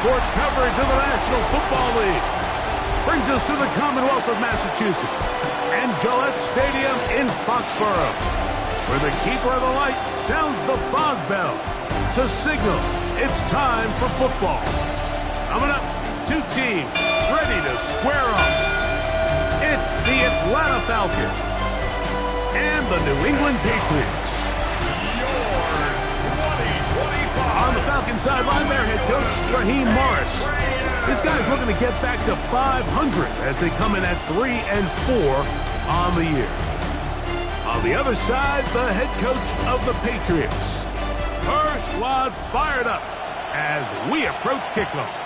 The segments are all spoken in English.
sports coverage of the National Football League brings us to the Commonwealth of Massachusetts and Gillette Stadium in Foxborough, where the keeper of the light sounds the fog bell to signal it's time for football. Coming up, two teams ready to square off. It's the Atlanta Falcons and the New England Patriots. On the Falcons sideline, their head coach, Raheem Morris. This guy's looking to get back to 500 as they come in at 3-4 on the year. On the other side, the head coach of the Patriots. Her squad fired up as we approach kickoff.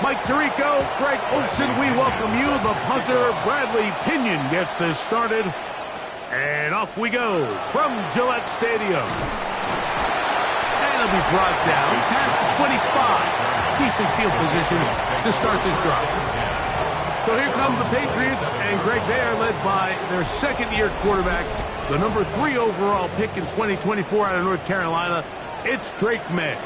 Mike Tirico, Greg Olson, we welcome you. The punter, Bradley Pinion, gets this started. And off we go from Gillette Stadium. And it'll be brought down past the 25. Decent field position to start this drive. So here come the Patriots, and Greg, they are led by their second-year quarterback, the number 3 overall pick in 2024 out of North Carolina. It's Drake May.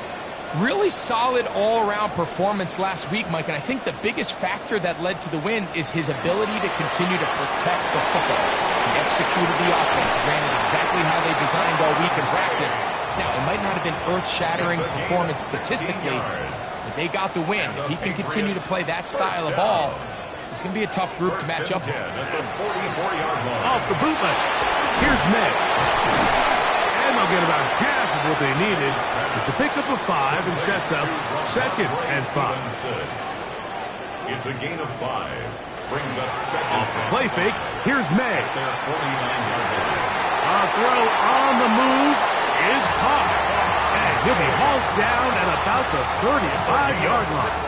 Really solid all-around performance last week, Mike, and I think the biggest factor that led to the win is his ability to continue to protect the football. He executed the offense, ran it exactly how they designed all week in practice. Now, it might not have been earth-shattering performance statistically, but they got the win. If he can continue to play that style of ball, it's going to be a tough group to match up with. Off the bootleg, here's May. And they'll get about half of what they needed. It's a pickup of 5 and sets up 2nd and 5. It's a gain of 5. Brings up 2nd. Off the play fake, here's May. A throw on the move is caught. And he'll be hauled down at about the 35-yard line.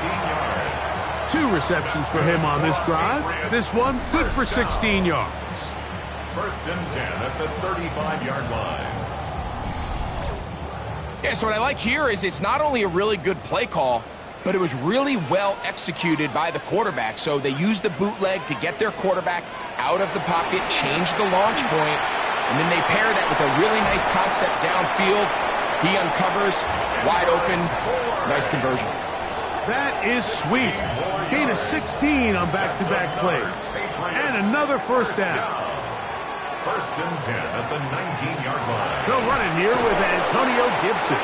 2 receptions for him on this drive. This one good for 16 yards. 1st and 10 at the 35-yard line. Yeah, so what I like here is it's not only a really good play call, but it was really well executed by the quarterback. So they used the bootleg to get their quarterback out of the pocket, change the launch point, and then they pair that with a really nice concept downfield. He uncovers, wide open, nice conversion. That is sweet. Gain of 16 on back-to-back plays. And another first down. 1st and 10 at the 19-yard line. They'll run it here with Antonio Gibson.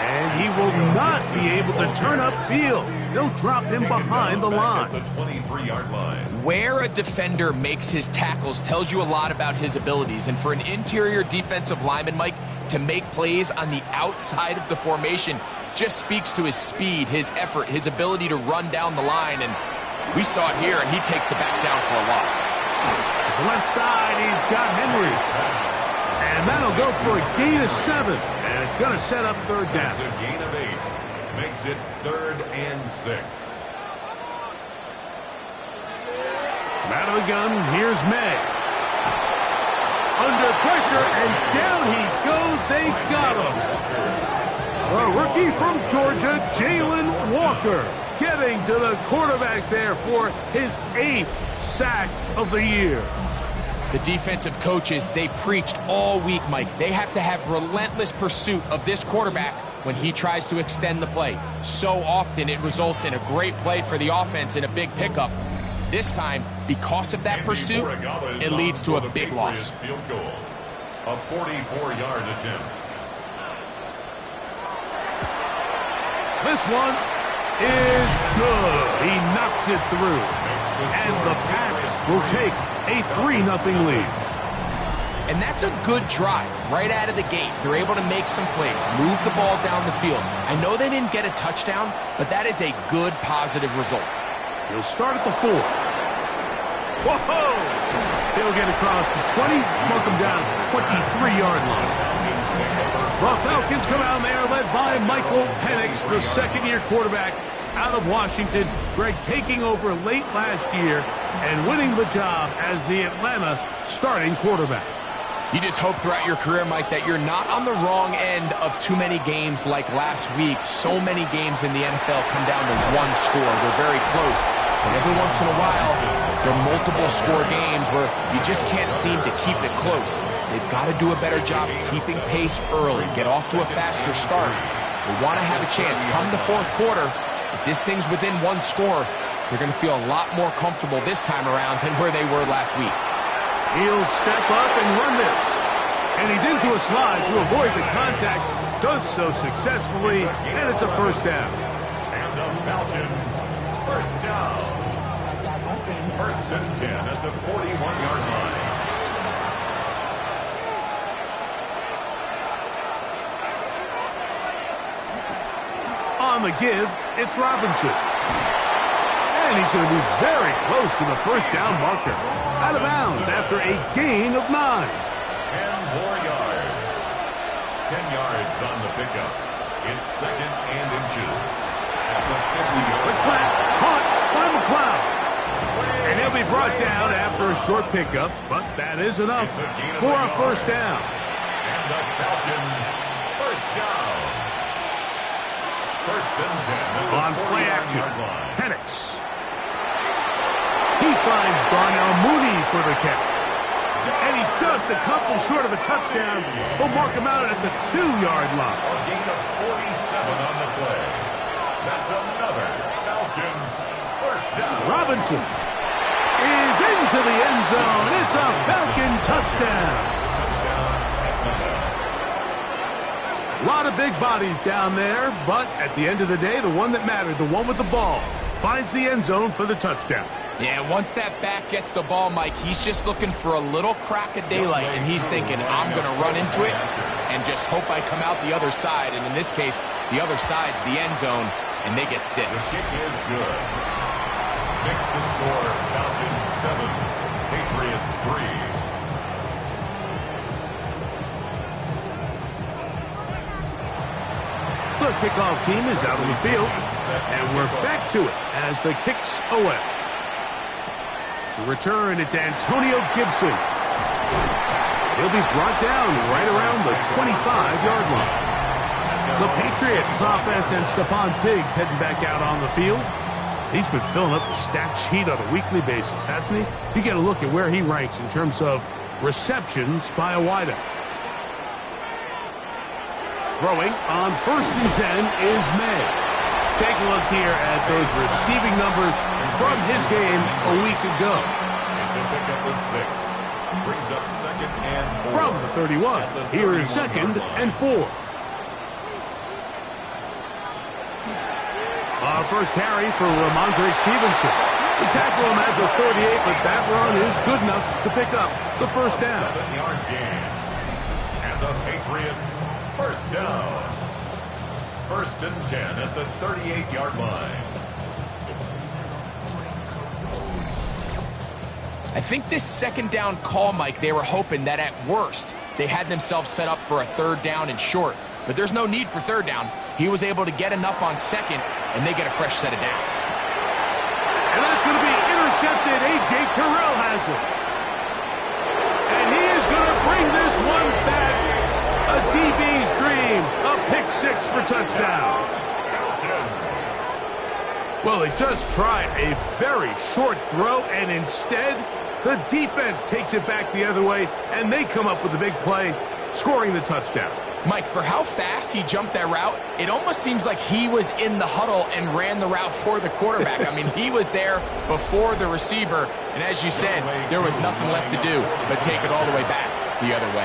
And he will not be able to turn upfield. They'll drop him behind the line. The 23-yard line. Where a defender makes his tackles tells you a lot about his abilities. And for an interior defensive lineman, Mike, to make plays on the outside of the formation just speaks to his speed, his effort, his ability to run down the line. And we saw it here, and he takes the back down for a loss. The left side, he's got Henry. And that'll go for a gain of 7. And it's going to set up 3rd down. It's a gain of 8. Makes it 3rd and 6. Out of the gun, here's May. Under pressure, and down he goes. They got him. A rookie from Georgia, Jalen Walker, getting to the quarterback there for his 8th sack of the year. The defensive coaches, they preached all week, Mike. They have to have relentless pursuit of this quarterback when he tries to extend the play. So often it results in a great play for the offense and a big pickup. This time, because of that pursuit, it leads to a big loss. Field goal. A 44-yard attempt. This one is good. He knocks it through. And the Pats will take a 3-0 lead. And that's a good drive right out of the gate. They're able to make some plays, move the ball down the field. I know they didn't get a touchdown, but that is a good, positive result. He'll start at the 4. Whoa! He'll get across the 20, mark him down at the 23-yard line. The Falcons come out there led by Michael Penix, the second-year quarterback out of Washington. Greg taking over late last year and winning the job as the Atlanta starting quarterback. You just hope throughout your career, Mike, that you're not on the wrong end of too many games like last week. So many games in the NFL come down to one score. They're very close. And every once in a while, there are multiple score games where you just can't seem to keep it close. They've got to do a better job keeping pace early, get off to a faster start. They want to have a chance. Come the fourth quarter, if this thing's within one score, they're going to feel a lot more comfortable this time around than where they were last week. He'll step up and run this. And he's into a slide to avoid the contact. Does so successfully, and it's a first down. And the Falcons, first down. First and 10 at the 41-yard line. On the give, it's Robinson. And he's going to be very close to the first down marker. Out of bounds after a gain of 9. 10 more yards. 10 yards on the pickup. It's second and inches. At the 50-yard line. Slant, caught by McLeod. And he'll be brought down after a short pickup, but that is enough for a first down. And the Falcons, first down. First and 10. On play action, Penix. He finds Darnell Mooney for the catch. And he's just a couple short of a touchdown. We'll mark him out at the 2-yard line. A gain of 47 on the play. That's another Falcons first down. Robinson is into the end zone. It's a Falcon touchdown. A lot of big bodies down there, but at the end of the day, the one that mattered, the one with the ball, finds the end zone for the touchdown. Yeah, once that back gets the ball, Mike, he's just looking for a little crack of daylight, and he's thinking, I'm going to run into it and just hope I come out the other side. And in this case, the other side's the end zone, and they get 6. The kick is good. Makes the score Falcons 7, Patriots 3. The kickoff team is out on the field, and we're back to it as the kick's away. To return, it's Antonio Gibson. He'll be brought down right around the 25-yard line. The Patriots offense and Stephon Diggs heading back out on the field. He's been filling up the stat sheet on a weekly basis, hasn't he? You get a look at where he ranks in terms of receptions by a wideout. Throwing on first and 10 is May. Take a look here at those receiving numbers from his game a week ago. It's a pickup of 6. Brings up second and 4. From the 31, here is second and 4. First carry for Ramondre Stevenson. He tackled him at the 38, but that run is good enough to pick up the first down. 7-yard gain. And the Patriots first down. First and 10 at the 38-yard line. I think this second down call, Mike, they were hoping that at worst they had themselves set up for a third down and short. But there's no need for third down. He was able to get enough on second, and they get a fresh set of downs. And that's going to be intercepted. A.J. Terrell has it. And he is going to bring this one back. A DB's dream. A pick 6 for touchdown. Well, they just tried a very short throw, and instead, the defense takes it back the other way, and they come up with a big play, scoring the touchdown. Mike, for how fast he jumped that route, it almost seems like he was in the huddle and ran the route for the quarterback. I mean, he was there before the receiver, and as you said, there was nothing left to do but take it all the way back the other way.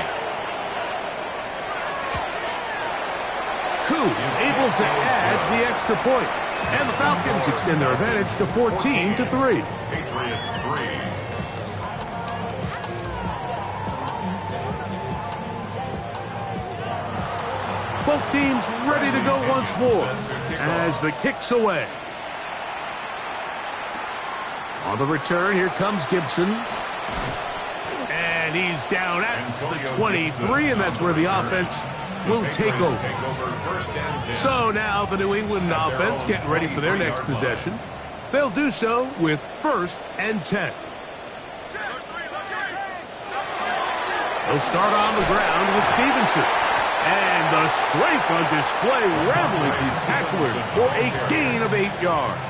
Koo is able to add the extra point, and the Falcons extend their advantage to 14-3. Patriots 3. Both teams ready to go once more as the kick's away. On the return, here comes Gibson. And he's down at the 23, and that's where the offense will take over. So now the New England offense getting ready for their next possession. They'll do so with first and 10. They'll start on the ground with Stevenson. And the strength on display, rambling through tacklers for a gain of 8 yards.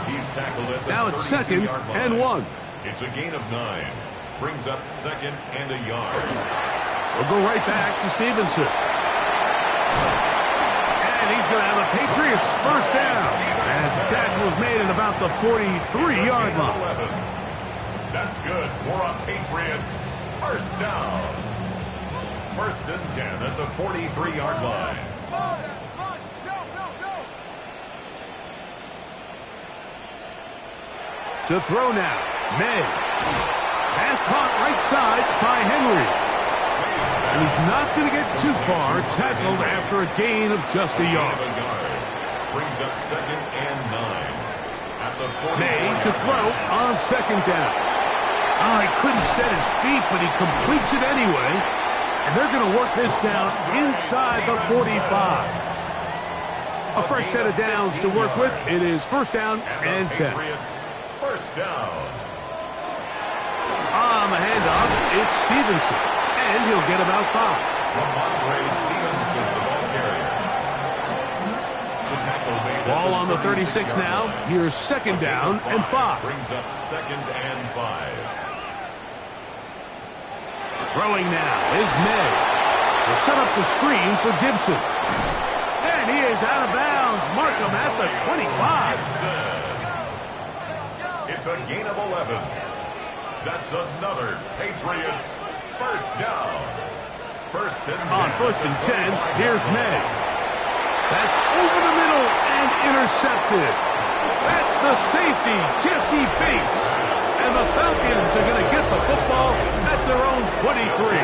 He's tackled at the Now it's 2nd and 1. It's a gain of 9. Brings up 2nd and a yard. We'll go right back to Stevenson. And he's going to have a Patriots first down as the tackle is made at about the 43-yard line. That's good for a Patriots first down. 1st and 10 at the 43-yard line. To throw now, May. Pass caught right side by Henry. And he's not going to get too far, tackled after a gain of just a yard. Brings up 2nd and 9. At the May to throw on 2nd down. Oh, he couldn't set his feet, but he completes it anyway. And they're going to work this down inside the 45. A fresh set of downs to work with. It is 1st down and 10. First down. On the handoff, it's Stevenson. And he'll get about 5. From Andre Stevenson, the ball carrier. The tackle made Ball on the 36 now. Here's 2nd down and 5. Brings up 2nd and 5. Throwing now is May. They'll set up the screen for Gibson. And he is out of bounds. Mark him at the 25. It's a gain of 11. That's another Patriots first down. 1st and 10. On 1st and 10, here's May. That's over the middle and intercepted. That's the safety, Jesse Bates. And the Falcons are going to get the football at their own 23.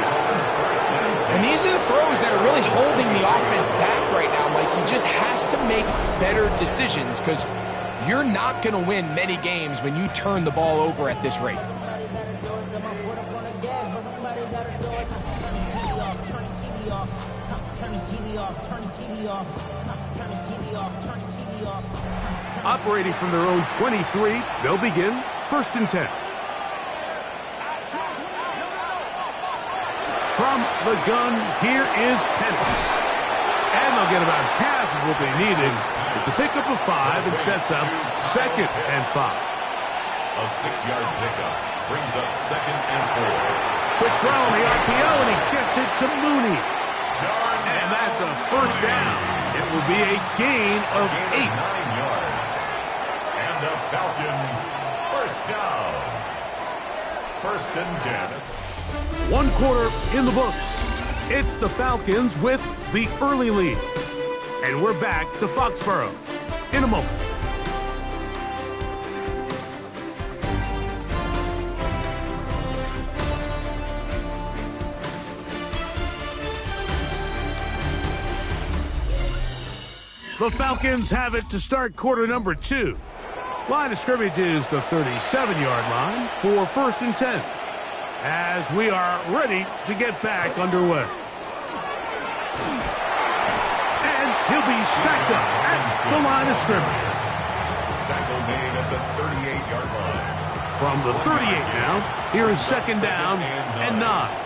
And these are the throws that are really holding the offense back right now, Mike. He just has to make better decisions because you're not going to win many games when you turn the ball over at this rate. Operating from their own 23, they'll begin 1st and 10. From the gun, here is Penix. And they'll get about half of what they needed. It's a pickup of 5 and sets up 2nd and 5. A 6-yard pickup brings up 2nd and 4. Quick throw on the RPO, and he gets it to Mooney. And that's a first down. It will be a gain of 8. 9 yards. And the Falcons first down. 1st and 10. 1 quarter in the books. It's the Falcons with the early lead. And we're back to Foxborough in a moment. The Falcons have it to start quarter number 2. Line of scrimmage is the 37-yard line for 1st and 10. As we are ready to get back underway. And he'll be stacked up at the line of scrimmage. Tackle made at the 38-yard line. From the 38 now, here is 2nd down and 9.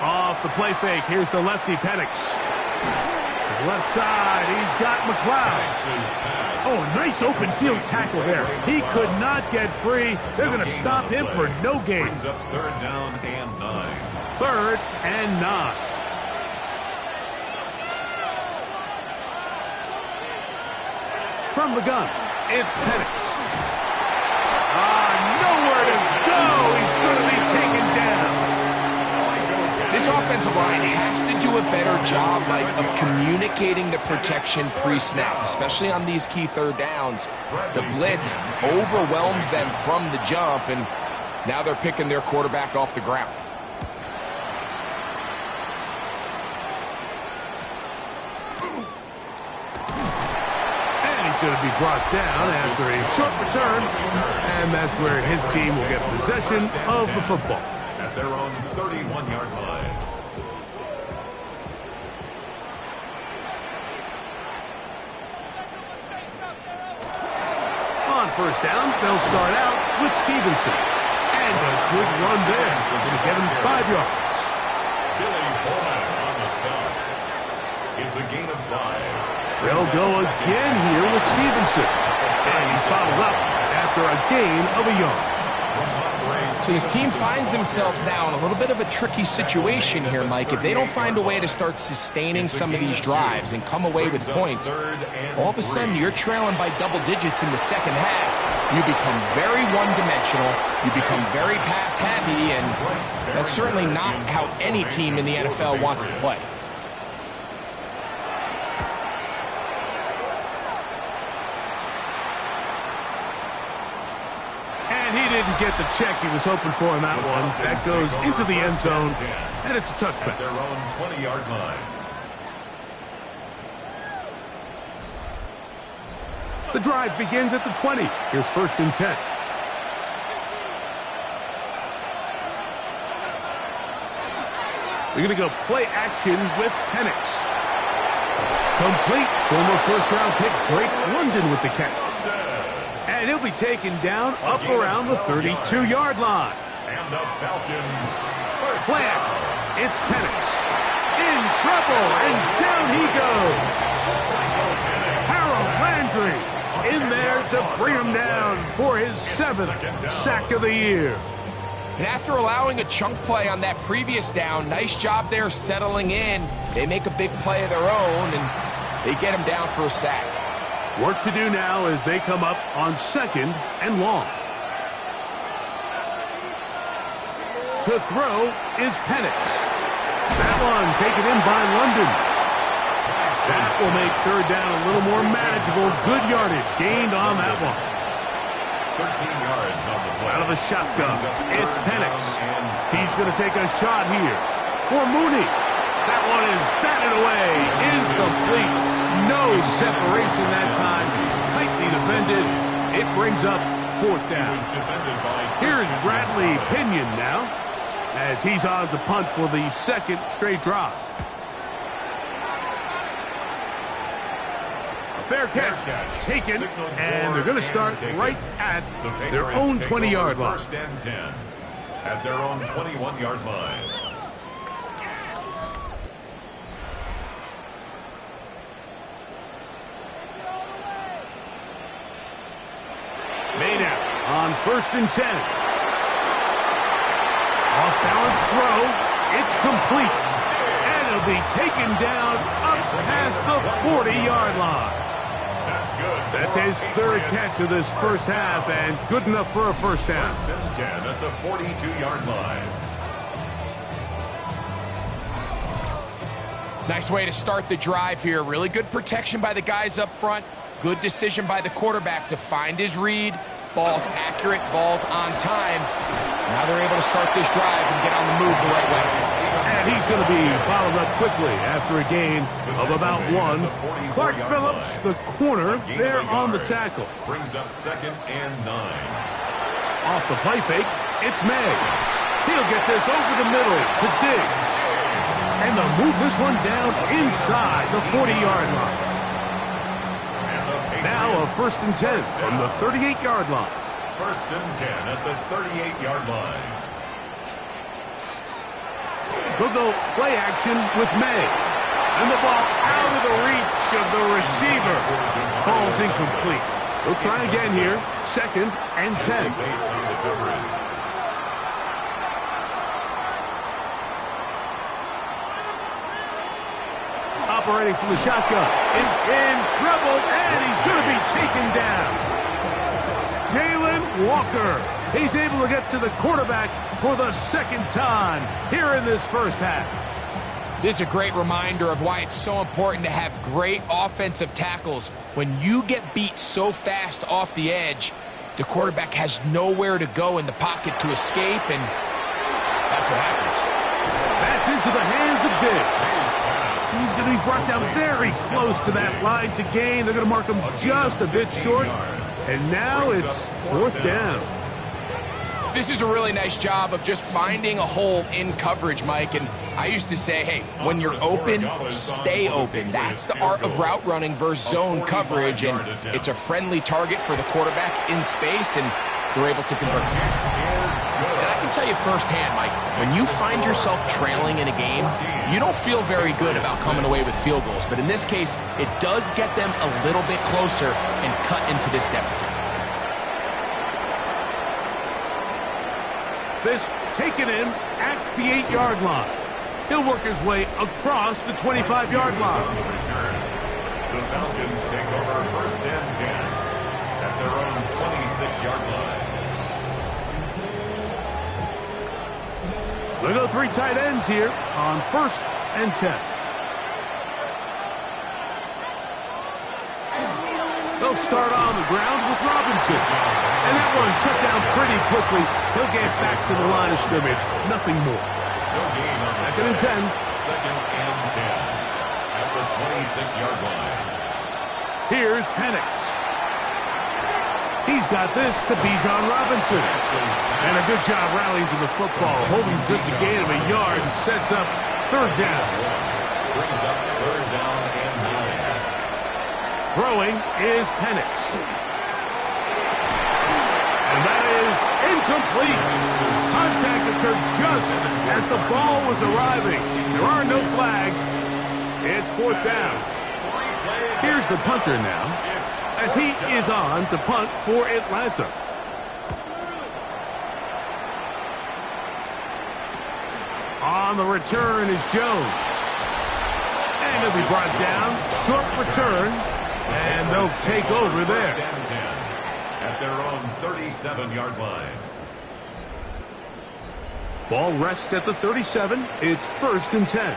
Off the play fake, here's the lefty Penix. To the left side, he's got McLeod. Oh, nice open field tackle there. He could not get free. They're going to stop him for no gain. Brings up 3rd down and 9. 3rd and 9. From the gun, it's Penix. Nowhere to go. He's going to be taken down. This offensive line has to do a better job, Mike, of communicating the protection pre-snap, especially on these key 3rd downs. The blitz overwhelms them from the jump, and now they're picking their quarterback off the ground. And he's going to be brought down after a short return, and that's where his team will get possession of the football. At their own 31-yard line. On 1st down, they'll start out with Stevenson. And a good run there. We're going to get him 5 yards. Billy Pullman on the stop. It's a gain of 5. They'll go again here with Stevenson. And he's fouled up after a gain of a yard. So this team finds themselves now in a little bit of a tricky situation here, Mike. If they don't find a way to start sustaining some of these drives and come away with points, all of a sudden you're trailing by double digits in the second half. You become very one-dimensional, you become very pass-heavy, and that's certainly not how any team in the NFL wants to play. And he didn't get the check he was hoping for on that one. That goes into the end zone, and it's a touchback. At their own 20-yard line. The drive begins at the 20. Here's 1st and 10. They're going to go play action with Penix. Complete. Former first-round pick Drake London with the catch. And he'll be taken down up around the 32-yard line. And the Falcons first Play action. It's Penix. In trouble, and down he goes. Harold Landry in there to bring him down for his 7th sack of the year. And after allowing a chunk play on that previous down, nice job there settling in. They make a big play of their own, and they get him down for a sack. Work to do now as they come up on 2nd and long. To throw is Penix. That one taken in by London. That will make 3rd down a little more manageable. Good yardage gained on that one. 13 yards on the play. Out of the shotgun, it's Penix. He's going to take a shot here for Mooney. That one is batted away. Incomplete. No separation that time. Tightly defended. It brings up 4th down. Here's Bradley Pinion now, as he's on to punt for the 2nd straight drive. Fair catch taken, and they're going to start right at their own 20-yard line. 1st and 10 at their own 21-yard line. Maynard on 1st and 10. Off balance throw. It's complete. And it'll be taken down up past the 40-yard line. That's good. That's his 3rd catch of this first half, and good enough for a 1st down. 1st and 10 at the 42-yard line. Nice way to start the drive here. Really good protection by the guys up front. Good decision by the quarterback to find his read. Ball's accurate, ball's on time. Now they're able to start this drive and get on the move the right way. And he's going to be followed up quickly after a gain of about 1. Clark Phillips, the corner, there on the tackle. Brings up 2nd and 9. Off the play fake, it's May. He'll get this over the middle to Diggs. And they'll move this one down inside the 40-yard line. Now a 1st and 10 from the 38-yard line. 1st and 10 at the 38-yard line. They'll go play action with May. And the ball out of the reach of the receiver. Ball's incomplete. They'll try again here. 2nd and 10. Operating from the shotgun. In trouble, and he's going to be taken down. Jalen Walker. He's able to get to the quarterback for the 2nd time here in this first half. This is a great reminder of why it's so important to have great offensive tackles. When you get beat so fast off the edge, the quarterback has nowhere to go in the pocket to escape, and that's what happens. That's into the hands of Diggs. He's going to be brought down very close to that line to gain. They're going to mark him just a bit short. And now it's 4th down. This is a really nice job of just finding a hole in coverage, Mike. And I used to say, hey, when you're open, stay open. That's the art of route running versus zone coverage. And it's a friendly target for the quarterback in space. And they're able to convert. And I can tell you firsthand, Mike, when you find yourself trailing in a game, you don't feel very good about coming away with field goals. But in this case, it does get them a little bit closer and cut into this deficit. This taken in at the 8-yard line. He'll work his way across the 25-yard line. The Falcons take over 1st and 10 at their own 26-yard line. We'll go 3 tight ends here on 1st and 10. They'll start on the ground with Robinson. And that one shut down pretty quickly. He'll get back to the line of scrimmage. Nothing more. No gain on 2nd and 10. 2nd and 10 at the 26-yard line. Here's Penix. He's got this to Bijan Robinson. And a good job rallying to the football, holding just a gain of a yard and sets up 3rd down. Brings up 3rd down and 9. Throwing is Penix. And that is incomplete. Contact occurred just as the ball was arriving. There are no flags. It's 4th down. Here's the punter now, as he is on to punt for Atlanta. On the return is Jones. And he'll be brought down. Short return. And they'll take over there. At their own 37-yard line. Ball rests at the 37. It's 1st and 10.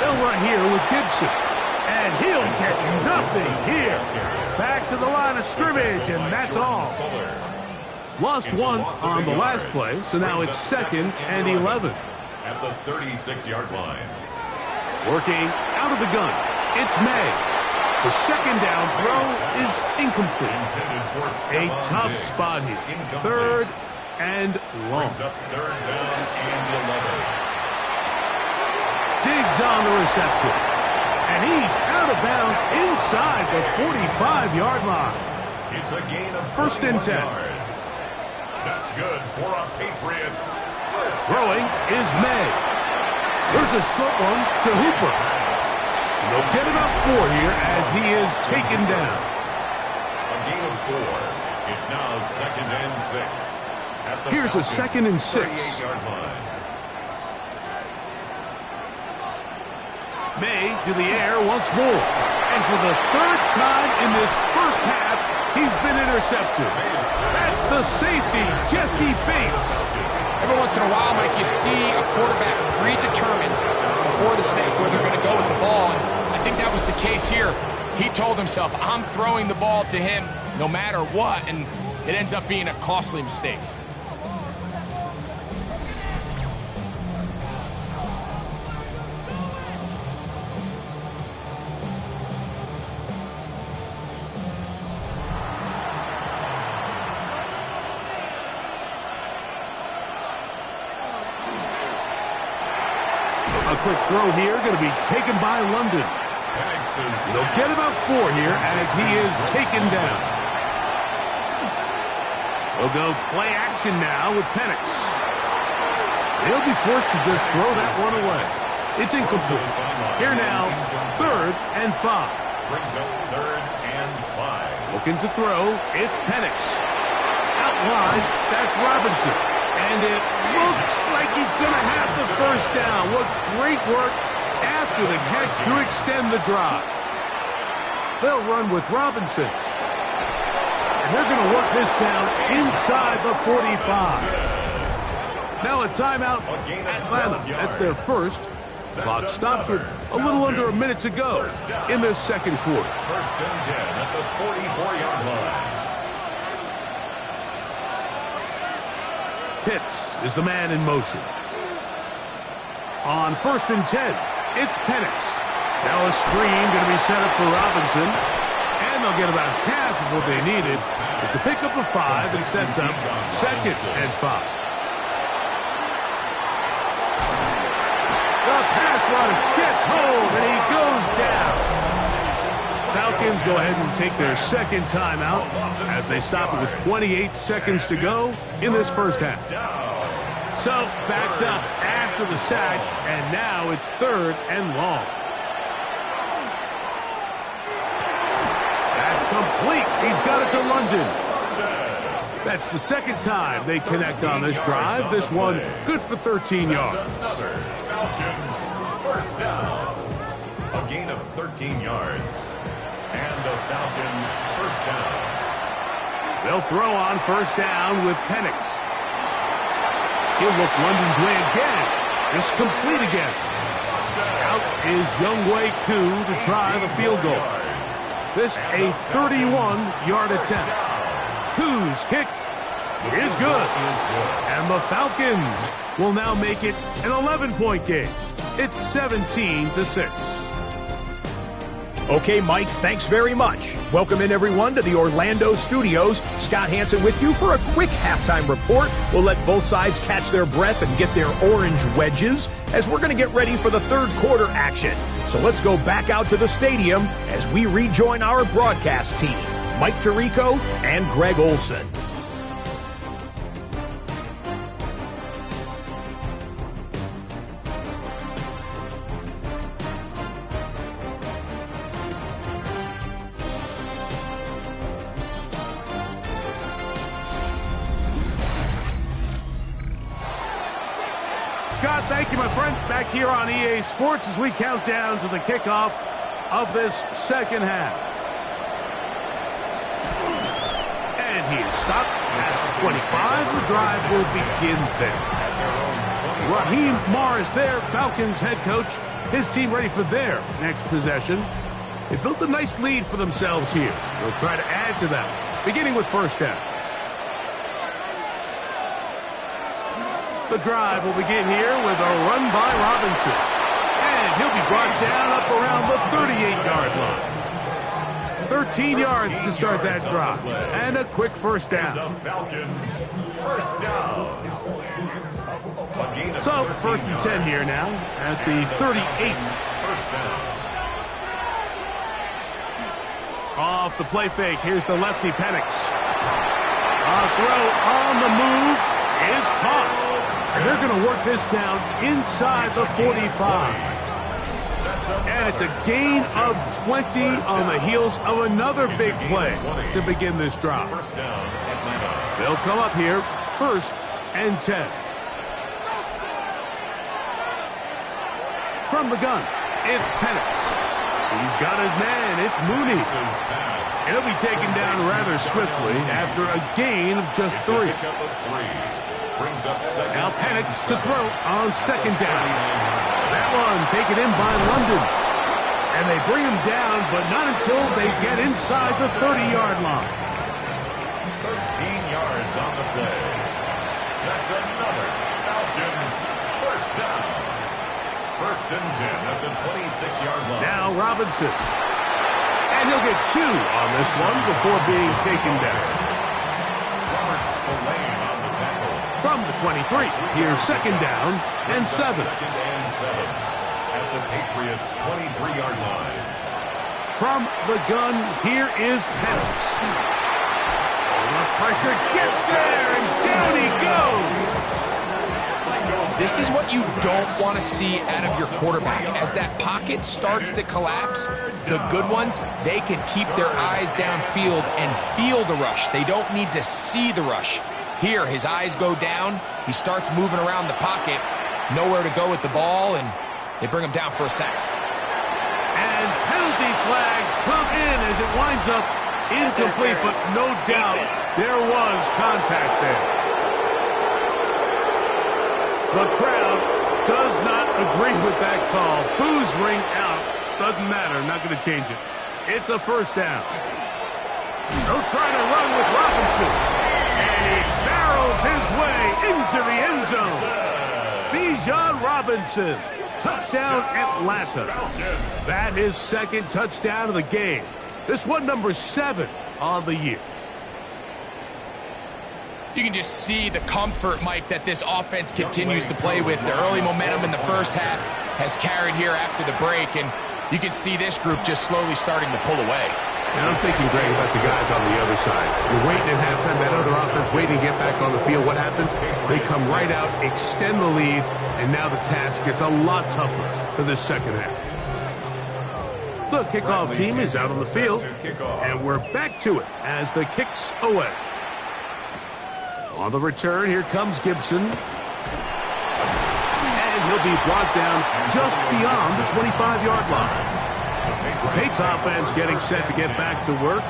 They'll run here with Gibson. And he'll get nothing here. Back to the line of scrimmage, and that's all. Lost one on the last play, so now it's 2nd and 11. At the 36-yard line. Working out of the gun, it's May. The 2nd down throw is incomplete. A tough spot here. 3rd and long. Brings up 3rd down and 11. Diggs on the reception. And he's out of bounds inside the 45-yard line. It's a gain of 1st and 10. yards. That's good for a Patriots. Throwing is May. There's a short one to Hooper. And they'll get about 4 here as he is taken down. A gain of 4. It's now 2nd and 6. At the Here's a 2nd and 6. 38-yard line. May to the air once more. And for the 3rd time in this first half, he's been intercepted. That's the safety, Jesse Bates. Every once in a while, Mike, you see a quarterback predetermined before the snap where they're going to go with the ball. And I think that was the case here. He told himself, I'm throwing the ball to him no matter what. And it ends up being a costly mistake. A quick throw here, going to be taken by London. They'll get about 4 here as he is taken down. We'll go play action now with Penix. He'll be forced to just throw that one away. It's incomplete. Here now, 3rd and 5. Brings up 3rd and 5. Looking to throw, it's Penix. Out wide, that's Robinson. And it looks like he's going to have the 1st down. What great work after the catch to extend the drive. They'll run with Robinson. And they're going to work this down inside the 45. Now a timeout, Atlanta. That's their first. Clock stops with a little under a minute to go in the 2nd quarter. 1st and 10 at the 44-yard line. Pitts is the man in motion. On 1st and 10, it's Penix. Now a screen going to be set up for Robinson. And they'll get about half of what they needed. It's a pickup of 5 and sets up 2nd and 5. The pass rush gets home and he goes down. Falcons go ahead and take their second timeout as they stop it with 28 seconds to go in this first half. So, backed up after the sack, and now it's 3rd and long. That's complete. He's got it to London. That's the second time they connect on this drive. This one good for 13 yards. Another Falcons first down. A gain of 13 yards. And a Falcon first down. They'll throw on first down with Penix. He'll look London's way again. Just complete again. Out is Younghoe Koo to try the field goal. This a 31-yard attempt. Koo's kick is good. And the Falcons will now make it an 11-point game. It's 17-6. Okay, Mike, thanks very much. Welcome in, everyone, to the Orlando studios. Scott Hansen with you for a quick halftime report. We'll let both sides catch their breath and get their orange wedges as we're going to get ready for the third quarter action. So let's go back out to the stadium as we rejoin our broadcast team, Mike Tirico and Greg Olson. Scott, thank you, my friend. Back here on EA Sports as we count down to the kickoff of this second half. And he is stopped at 25. The drive will begin there. Raheem Morris there, Falcons head coach. His team ready for their next possession. They built a nice lead for themselves here. They'll try to add to that, beginning with first down. The drive will begin here with a run by Robinson. And he'll be brought down up around the 38-yard line. 13 yards to start that drive. And a quick first down. Falcons first down. So, 1st and 10 here now at the 38. First down. Off the play fake, here's the lefty Penix. A throw on the move is caught. And they're going to work this down inside the 45. And it's a gain of 20 on the heels of another big play to begin this drive. First down, Atlanta. They'll come up here, 1st and 10. From the gun, it's Penix. He's got his man, it's Mooney. And he'll be taken down rather swiftly after a gain of just 3. Now Penix to throw on second down. That one taken in by London. And they bring him down, but not until they get inside the 30-yard line. 13 yards on the play. That's another Falcons first down. 1st and 10 at the 26-yard line. Now Robinson. And he'll get 2 on this one before being taken down. Roberts Spillane on the tackle. From the 23, here's 2nd down and 7. 2nd and 7 at the Patriots' 23-yard line. From the gun, here is Penix. The pressure gets there, and down he goes. This is what you don't want to see out of your quarterback. As that pocket starts to collapse, the good ones, they can keep their eyes downfield and feel the rush. They don't need to see the rush. Here, his eyes go down. He starts moving around the pocket. Nowhere to go with the ball, and they bring him down for a sack. And penalty flags come in as it winds up incomplete, but no doubt there was contact there. The crowd does not agree with that call. Boos ring out. Doesn't matter. Not going to change it. It's a first down. They'll try to run with Robinson. And he barrels his way into the end zone. Bijan Robinson. Touchdown, Atlanta. That is 2nd touchdown of the game. This one number 7 on the year. You can just see the comfort, Mike, that this offense continues to play with. The early momentum in the first half has carried here after the break. And You can see this group just slowly starting to pull away. And I'm thinking, Greg, about the guys on the other side. You're waiting at halftime, that other offense waiting to get back on the field. What happens? They come right out, extend the lead, and now the task gets a lot tougher for this second half. The kickoff team is out on the field, and we're back to it as the kick's away. On the return, here comes Gibson. And he'll be brought down just beyond the 25-yard line. The Patriots offense getting set to get back to work.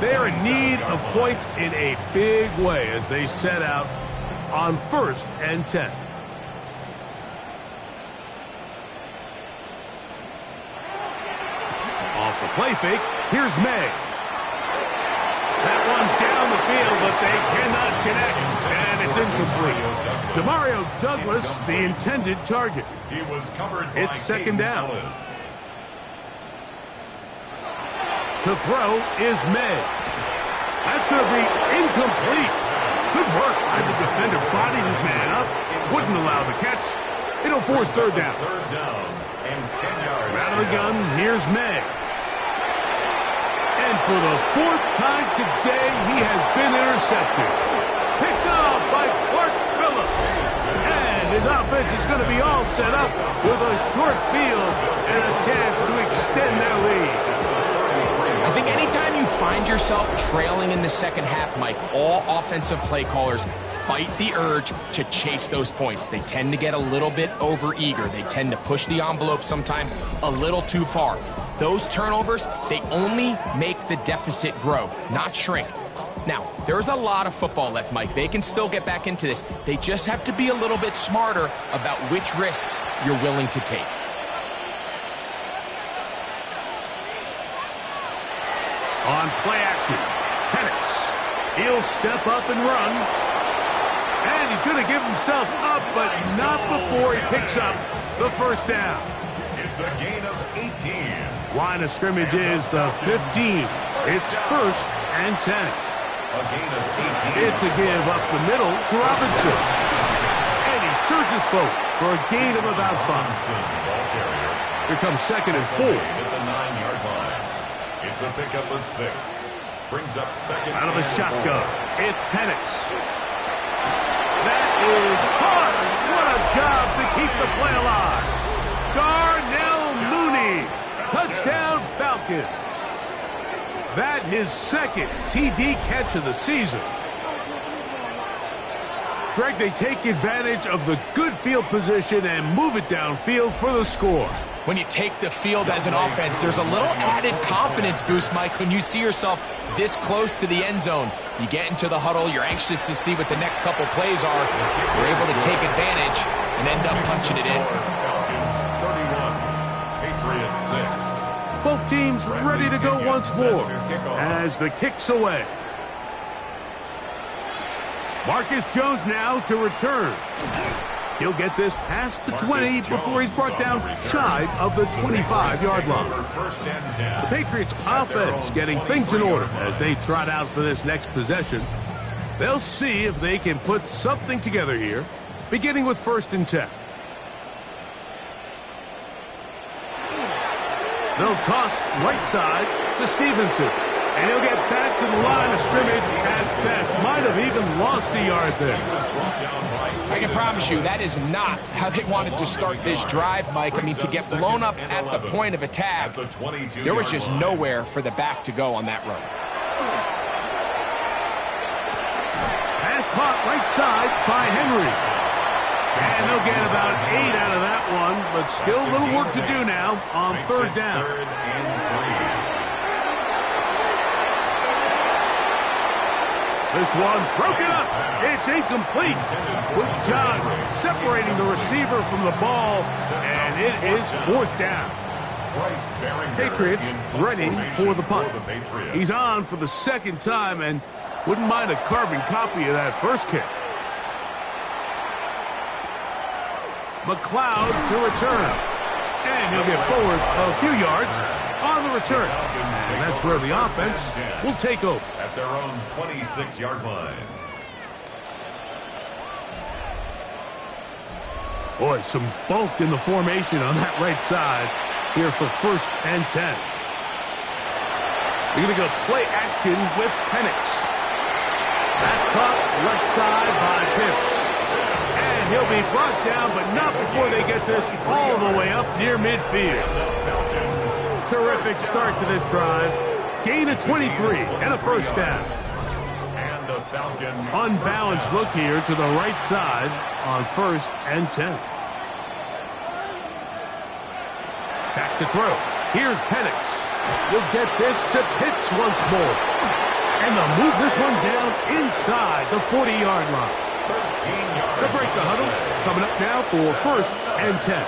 They're in need of points in a big way as they set out on 1st and 10. Off the play fake, here's May. That one down the field, but they cannot connect, and it's incomplete. Demario Douglas, the intended target. It's second down. To throw is May. That's going to be incomplete. Good work by the defender. Bodied his man up. Wouldn't allow the catch. It'll force third down. And 10 yards. Out of the gun, here's May. And for the 4th time today, he has been intercepted. Picked off by Clark Phillips. And his offense is going to be all set up with a short field and a chance to extend their lead. I think anytime you find yourself trailing in the second half, Mike, all offensive play callers fight the urge to chase those points. They tend to get a little bit overeager. They tend to push the envelope sometimes a little too far. Those turnovers, they only make the deficit grow, not shrink. Now, there's a lot of football left, Mike. They can still get back into this. They just have to be a little bit smarter about which risks you're willing to take. On play action, Penix. He'll step up and run. And he's going to give himself up, but not before he picks up the first down. It's a gain of 18. Line of scrimmage is the 15. It's 1st and 10. A gain of 18. It's a give up the middle to Robinson. And he surges forward for a gain of about 5. Here comes 2nd and 4. At the 9-yard line. It's a pickup of 6. Brings up 2nd. Out of the shotgun, it's Penix. That is hard. What a job to keep the play alive. Darnell Mooney. Touchdown Falcons. That his 2nd TD catch of the season. Greg, they take advantage of the good field position and move it downfield for the score. When you take the field as an offense, there's a little added confidence boost, Mike, when you see yourself this close to the end zone. You get into the huddle, you're anxious to see what the next couple plays are. You're able to take advantage and end up punching it in. Falcons 31, Patriots 6. Both teams ready to go once more as the kick's away. Marcus Jones now to return. He'll get this past the 20 before he's brought down shy of the 25-yard line. The Patriots offense getting things in order as they trot out for this next possession. They'll see if they can put something together here, beginning with 1st and 10. They'll toss right side to Stevenson. And he'll get back to the line of scrimmage as Test might have even lost a yard there. I can promise you that is not how they wanted to start this drive, Mike. I mean, to get blown up at the point of attack, there was just nowhere for the back to go on that run. Pass caught right side by Henry. And they'll get about 8 out of that one, but still a little work to do now on 3rd down. This one broken up. It's incomplete. Good job separating the receiver from the ball, and it is 4th down. Patriots ready for the punt. He's on for the 2nd time and wouldn't mind a carbon copy of that first kick. McLeod to return. And he'll get forward a few yards on the return. And that's where the offense will take over. At their own 26-yard line. Boy, some bulk in the formation on that right side. here for 1st and 10. They're going to go play action with Penix. That's caught left side by Pitts. And he'll be brought down, but not before they get this all the way up near midfield. Terrific start to this drive. Gain of 23 and a 1st down. Unbalanced look here to the right side on 1st and 10. Back to throw. Here's Penix. You'll get this to Pitts once more. And they'll move this one down inside the 40-yard line. They'll break the huddle. Coming up now for 1st and 10.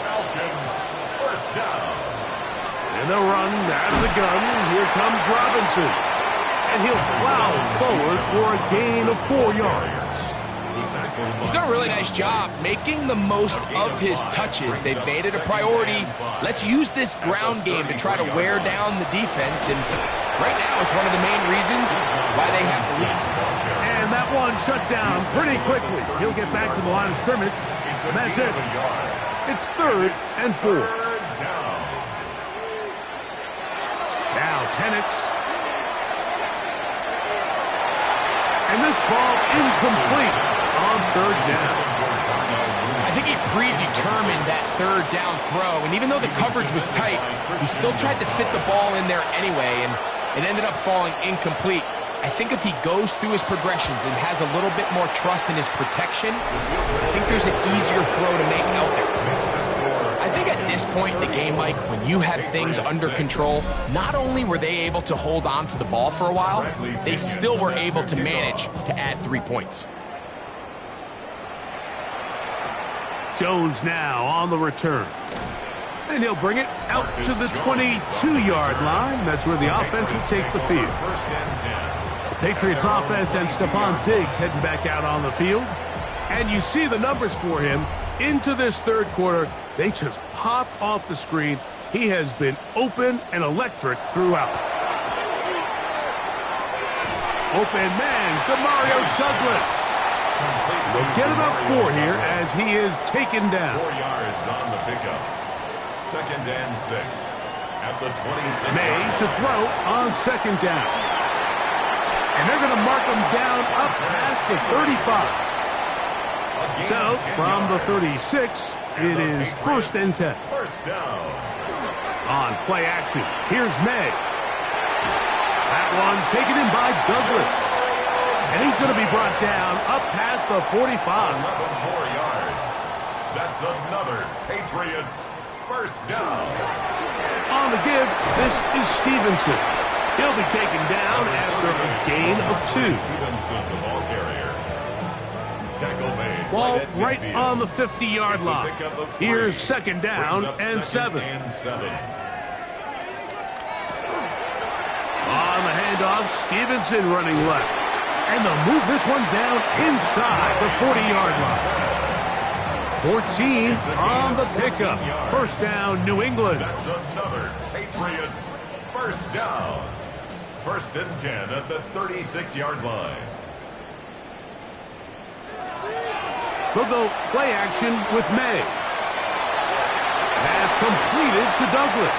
And they'll run as the gun. Here comes Robinson. And he'll plow forward for a gain of 4 yards. He's done a really nice job making the most of his touches. They've made it a priority. Let's use this ground game to try to wear down the defense. And right now, it's one of the main reasons why they have the lead. And that one shut down pretty quickly. He'll get back to the line of scrimmage. And that's it. It's 3rd and 4. Now Penix. And this ball incomplete on 3rd down. I think he predetermined that 3rd down throw, and even though the coverage was tight, he still tried to fit the ball in there anyway, and it ended up falling incomplete. I think if he goes through his progressions and has a little bit more trust in his protection, I think there's an easier throw to make out there. I think at this point in the game, Mike, when you have things under control, not only were they able to hold on to the ball for a while, they still were able to manage to add 3 points. Jones now on the return. And he'll bring it out to the 22-yard line. That's where the offense will take the field. The Patriots offense and Stephon Diggs heading back out on the field. And you see the numbers for him into this 3rd quarter. They just pop off the screen. He has been open and electric throughout. Open man, Demario Douglas. They'll get about 4 here as he is taken down. 4 yards on the pickup. 2nd and 6 at the 26. May to throw on 2nd down. And they're going to mark him down up past the 35. So, from the 36, it is 1st and 10. 1st down. On play action, here's May. That one taken in by Douglas. And he's going to be brought down up past the 45. 11 more yards. That's another Patriots 1st down. On the give, this is Stevenson. He'll be taken down after a gain of 2. Stevenson, the ball carrier. Tackle made. Ball right on the 50-yard line. Here's 2nd down and 7. On the handoff, Stevenson running left. And they'll move this one down inside the 40-yard line. 14 on the pickup. 1st down, New England. That's another Patriots 1st down. 1st and 10 at the 36-yard line. They'll go play action with May. Pass completed to Douglas.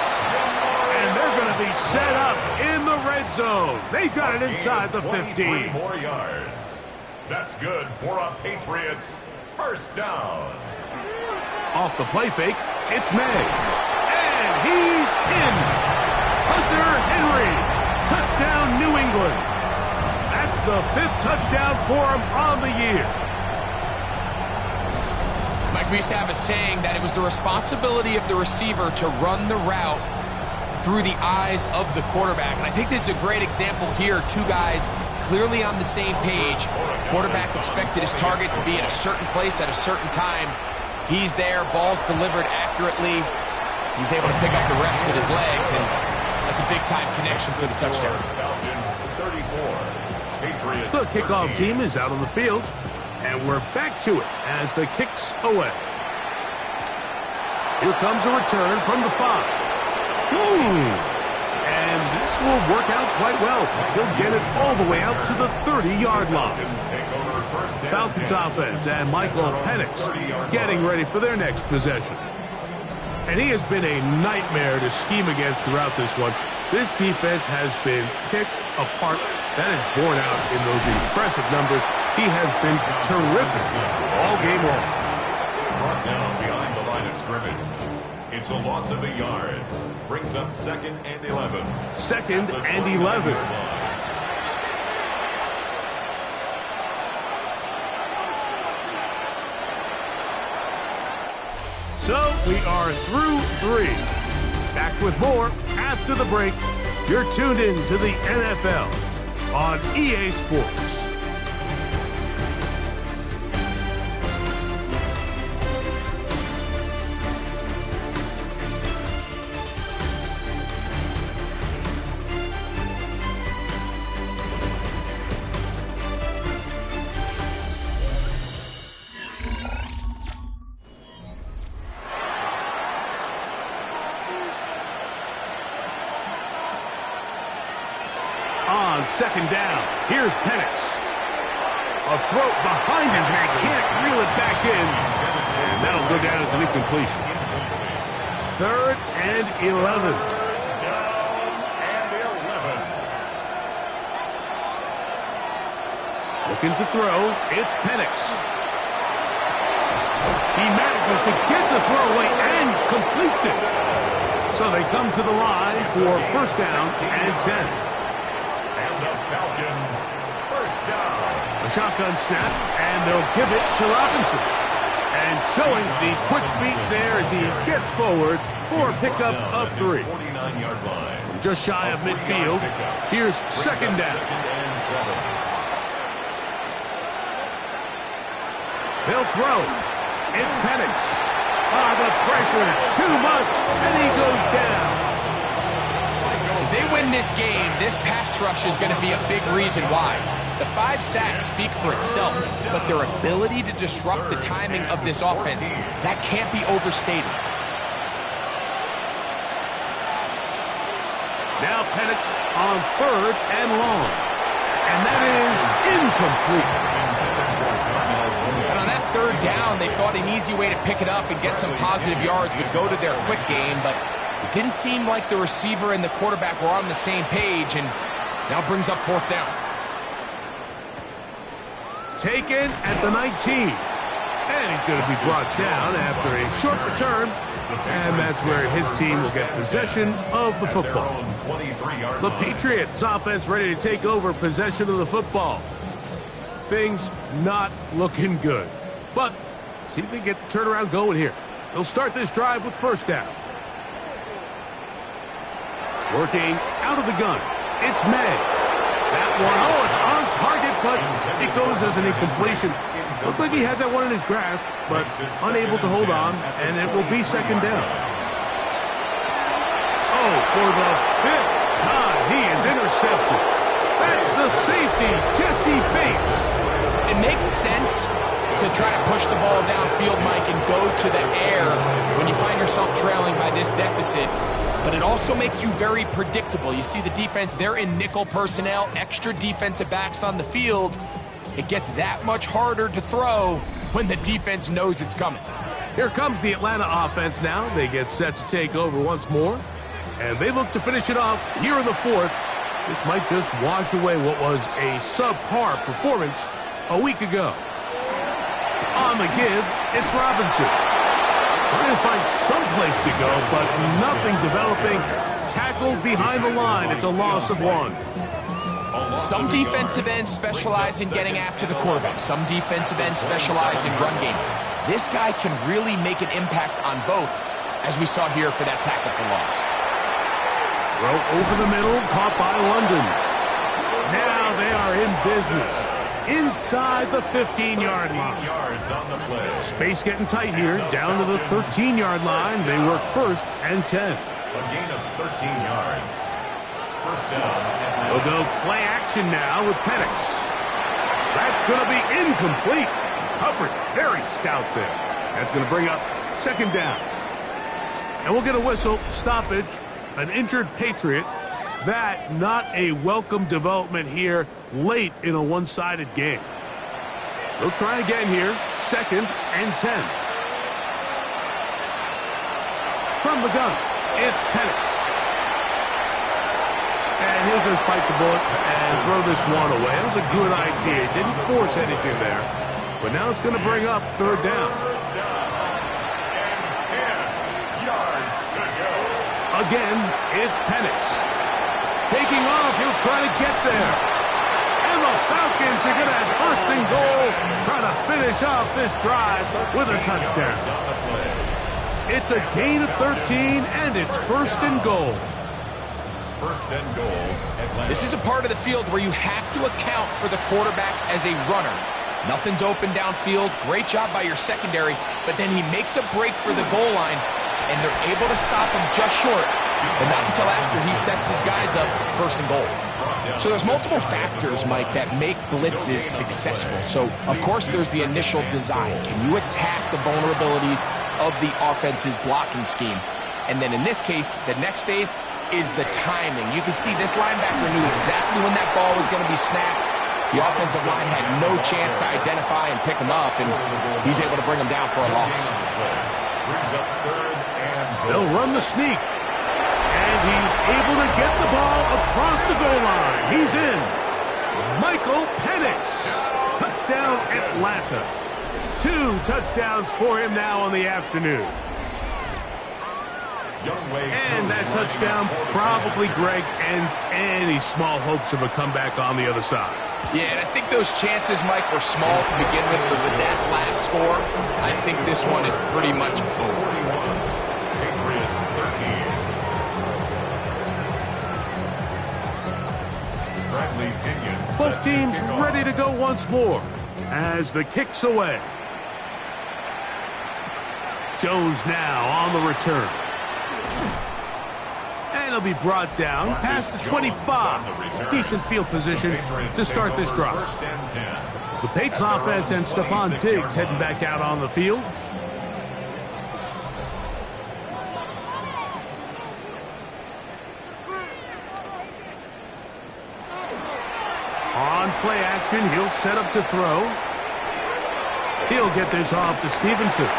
And they're going to be set up in the red zone. They've got it inside the 15. 3 more yards. That's good for a Patriots 1st down. Off the play fake, it's May. And he's in. Hunter Henry. Touchdown, New England. That's the 5th touchdown for him on the year. Mike, we used to have a saying that it was the responsibility of the receiver to run the route through the eyes of the quarterback. And I think this is a great example here. 2 guys clearly on the same page. Quarterback expected his target to be in a certain place at a certain time. He's there, ball's delivered accurately. He's able to pick up the rest with his legs, and that's a big-time connection for the touchdown. The kickoff team is out on the field, and we're back to it as the kick's away. Here comes a return from the 5. And this will work out quite well. He'll get it all the way out to the 30-yard line. Falcons offense and Michael Penix getting ready for their next possession. And he has been a nightmare to scheme against throughout this one. This defense has been picked apart. That is borne out in those impressive numbers. He has been terrific all game long. Brought down behind the line of scrimmage. It's a loss of a yard. Brings up 2nd and 11. 2nd and 11. So we are through 3. Back with more after the break. You're tuned in to the NFL on EA Sports. On 2nd down, here's Penix. A throw behind his man, can't reel it back in. And that'll go down as an incompletion. 3rd and 11. Down and 11. Looking to throw, it's Penix. He manages to get the throw away and completes it. So they come to the line for 1st down and 10. The Falcons, 1st down. A shotgun snap, and they'll give it to Robinson. And showing the quick feet there as he gets forward for a pickup of 3. 49-yard line. Just shy of midfield. Here's 2nd down. They'll throw. It's Penix. The pressure, too much, and he goes down. If they win this game, this pass rush is going to be a big reason why. The 5 sacks speak for itself, but their ability to disrupt the timing of this offense, that can't be overstated. Now Penix on 3rd and long. And that is incomplete. And on that 3rd down, they thought an easy way to pick it up and get some positive yards would go to their quick game, but it didn't seem like the receiver and the quarterback were on the same page, and now brings up 4th down. Taken at the 19. And he's going to be brought down after a short return. And that's where his team will get possession of the football. The Patriots offense ready to take over possession of the football. Things not looking good. But see if they get the turnaround going here. They'll start this drive with 1st down. Working out of the gun. It's May. That one, it's on target, but it goes as an incompletion. Looked like he had that one in his grasp, but unable to hold on, and it will be 2nd down. Oh, for the 5th time, he is intercepted. That's the safety, Jesse Bates. It makes sense to try to push the ball downfield, Mike, and go to the air when you find yourself trailing by this deficit. But it also makes you very predictable. You see the defense, they're in nickel personnel, extra defensive backs on the field. It gets that much harder to throw when the defense knows it's coming. Here comes the Atlanta offense now. They get set to take over once more. And they look to finish it off here in the 4th. This might just wash away what was a subpar performance a week ago. On the give, it's Robinson. Trying to find some place to go, but nothing developing. Tackled behind the line. It's a loss of 1. Some defensive ends specialize in getting after the quarterback. Some defensive ends specialize in run game. This guy can really make an impact on both, as we saw here for that tackle for loss. Throw over the middle, caught by London. Now they are in business. Inside the 15-yard line. Space getting tight here. Down to the 13-yard line. They work 1st and 10. A gain of 13 yards. 1st down. They'll go play action now with Penix. That's going to be incomplete. Coverage very stout there. That's going to bring up 2nd down. And we'll get a whistle. Stoppage. An injured Patriot. That not a welcome development here late in a one-sided game. They'll try again here. 2nd and 10. From the gun, it's Penix. And he'll just bite the bullet and throw this one away. It was a good idea. Didn't force anything there. But now it's going to bring up third down. And 10 yards to go. Again, it's Penix. Taking off, he'll try to get there. And the Falcons are going to have first and goal, trying to finish off this drive with a touchdown. It's a gain of 13, and it's first and goal. First and goal. This is a part of the field where you have to account for the quarterback as a runner. Nothing's open downfield. Great job by your secondary, but then he makes a break for the goal line, and they're able to stop him just short, but not until after he sets his guys up first and goal. So there's multiple factors, Mike, that make blitzes successful. So, of course, there's the initial design. Can you attack the vulnerabilities of the offense's blocking scheme? And then in this case, the next phase is the timing. You can see this linebacker knew exactly when that ball was going to be snapped. The offensive line had no chance to identify and pick him up, and he's able to bring him down for a loss. They'll run the sneak. And he's able to get the ball across the goal line. He's in. Michael Penix. Touchdown, Atlanta. 2 touchdowns for him now on the afternoon. And that touchdown probably, Greg, ends any small hopes of a comeback on the other side. Yeah, and I think those chances, Mike, were small to begin with, but with that last score, I think this one is pretty much over. Patriots 13. Both teams ready to go once more as the kick's away. Jones now on the return. And he'll be brought down past the 25. Decent field position to start this drive. The Patriots offense and Stephon Diggs heading back out on the field. On play action, he'll set up to throw. He'll get this off to Stevenson.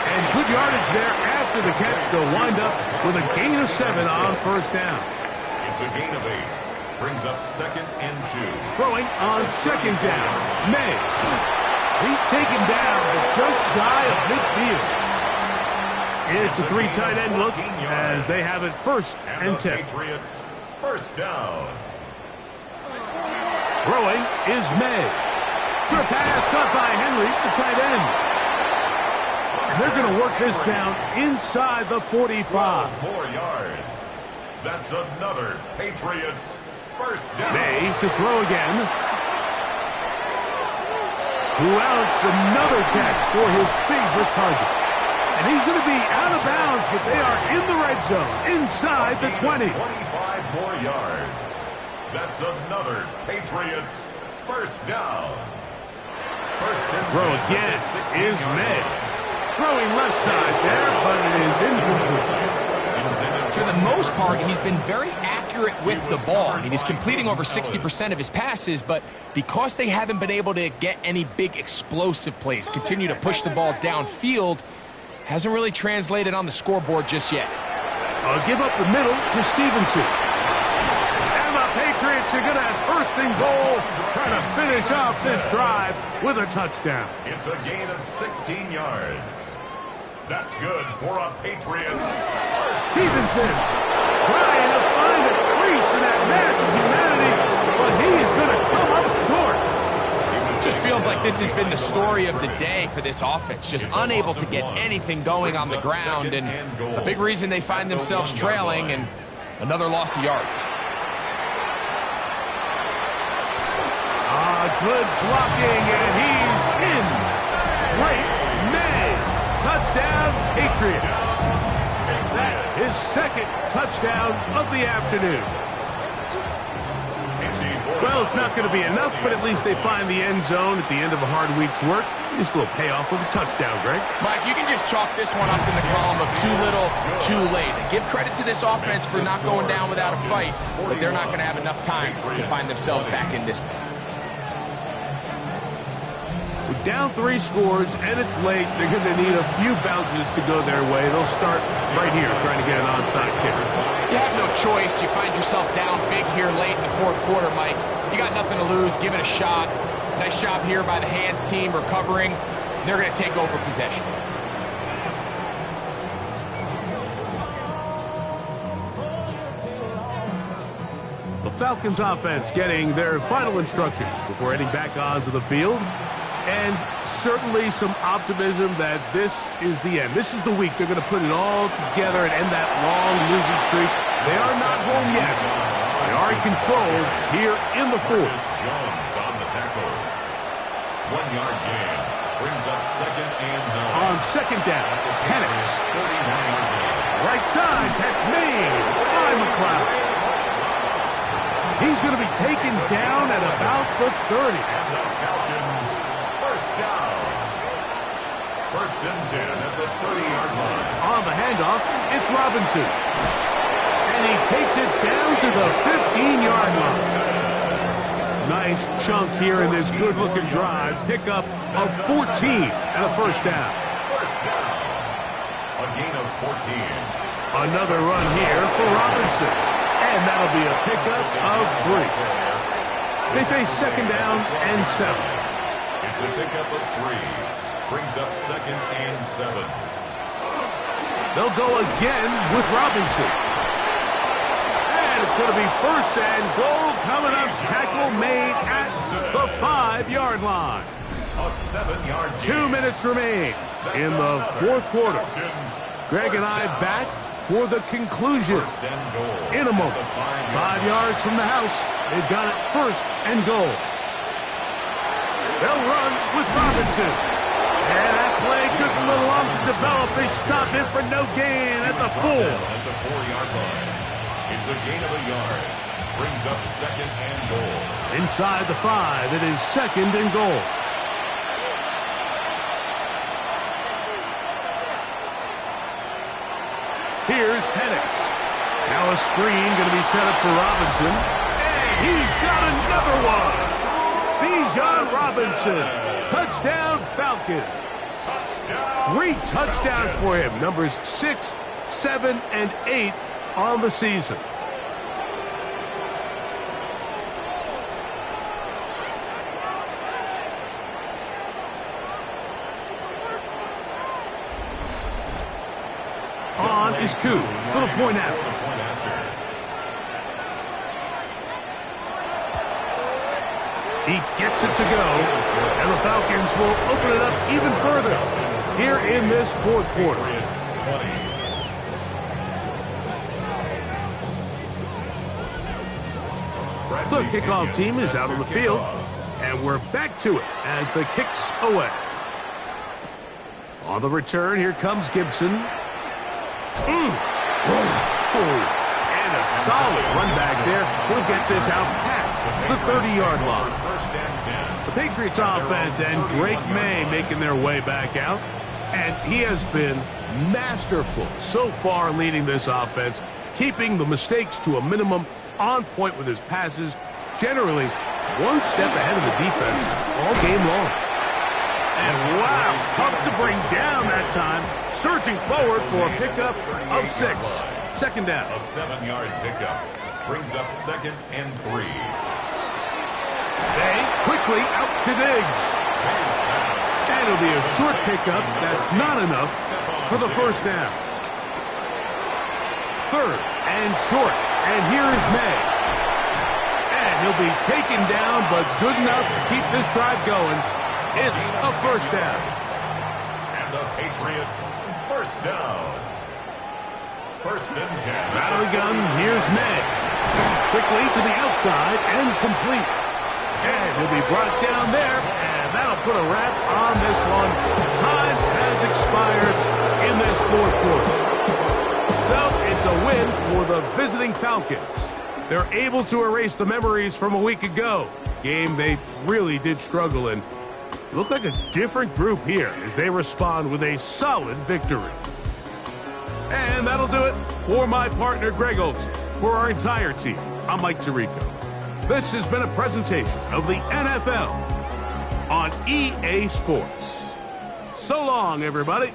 And good yardage there after the catch. They'll wind up with a gain of 7 on first down. It's a gain of 8. Brings up 2nd and 2. Throwing on 2nd down. May. He's taken down, but just shy of midfield. It's a 3 tight end look as they have it 1st and 10. Patriots first down. Throwing is May. Short pass caught by Henry, the tight end. They're going to work this down inside the 45. 12 more yards. That's another Patriots first down. May to throw again. Who else? Another catch for his favorite target. And he's going to be out of bounds, but they are in the red zone, inside the 20. 25 more yards. That's another Patriots first down. First and Throw 10 again is yard May. line. Throwing left side there, but it is incomplete. For the most part, he's been very accurate with the ball. I mean, he's completing over 60% of his passes, but because they haven't been able to get any big explosive plays, continue to push the ball downfield, hasn't really translated on the scoreboard just yet. I'll give up the middle to Stevenson. And the Patriots are going to have first and goal, trying to finish off this drive with a touchdown. It's a gain of 16 yards. That's good for a Patriots first. Stevenson trying to find a crease in that mass of humanity, but he is going to come up short. It just feels like this has been the story of the day for this offense, just unable to get anything going on the ground, and a big reason they find themselves trailing and another loss of yards. Good blocking, and he's in. Great May. Touchdown, Patriots. That is 2nd touchdown of the afternoon. Well, it's not going to be enough, but at least they find the end zone at the end of a hard week's work. Just a little payoff with a touchdown, Greg. Mike, you can just chalk this one up in the column of too little, too late. And give credit to this offense for not going down without a fight, but they're not going to have enough time to find themselves back in this. Down 3 scores, and it's late. They're going to need a few bounces to go their way. They'll start right here trying to get an onside kick. You have no choice. You find yourself down big here late in the fourth quarter, Mike. You got nothing to lose. Give it a shot. Nice job here by the hands team recovering. They're going to take over possession. The Falcons offense getting their final instructions before heading back onto the field. And certainly some optimism that this is the end. This is the week they're going to put it all together and end that long losing streak. They are not home yet. They are in control here in the fourth. Jones on the tackle. 1-yard gain. Brings up 2nd and 9. On 2nd down, Penix. Right side, catch made by McLeod. He's going to be taken down at about the 30. And the Falcons first down. 1st and 10 at the 30-yard line. On the handoff, it's Robinson. And he takes it down to the 15-yard line. Nice chunk here in this good-looking drive. Pickup of 14 and a first down. First down. A gain of 14. Another run here for Robinson. And that'll be a pickup of 3. They face 2nd down and 7. It's a pickup of 3. Brings up 2nd and 7. They'll go again with Robinson. And it's going to be 1st and goal coming up. Tackle made at the 5-yard line. A 7-yard gain. 2 minutes remain in the fourth quarter. Greg and I back for the conclusion. In a moment, 5 yards from the house. They've got it 1st and goal. They'll run with Robinson. And that play took a little long to develop. They stopped it for no gain at the 4. At the 4-yard line. It's a gain of a yard. Brings up 2nd and goal. Inside the 5, it is 2nd and goal. Here's Penix. Now a screen going to be set up for Robinson. And he's got another one. Bijan Robinson. Touchdown Falcons. 3 touchdowns for him. Numbers 6, 7, and 8 on the season. On is Koo for the point after. He gets it to go, and the Falcons will open it up even further here in this fourth quarter. The kickoff team is out on the field, and we're back to it as the kick's away. On the return, here comes Gibson. And a solid run back there. He'll get this out past the 30-yard line. The Patriots offense and Drake May making their way back out. And he has been masterful so far leading this offense, keeping the mistakes to a minimum, on point with his passes, generally one step ahead of the defense all game long. And wow, tough to bring down that time. Surging forward for a pickup of 6. 2nd down. A 7-yard pickup. Brings up 2nd and 3. They quickly out to Diggs. And it'll be a short pickup. That's not enough for the first down. 3rd and short. And here is May. And he'll be taken down, but good enough to keep this drive going. It's a first down. And the Patriots first down. 1st and 10. Battle gun, here's May. Quickly to the outside and complete. And he'll be brought down there, and that'll put a wrap on this one. Time has expired in this fourth quarter. So it's a win for the visiting Falcons. They're able to erase the memories from a week ago. Game they really did struggle in. Look like a different group here as they respond with a solid victory. And that'll do it for my partner, Greg Olson. For our entire team, I'm Mike Tirico. This has been a presentation of the NFL on EA Sports. So long, everybody.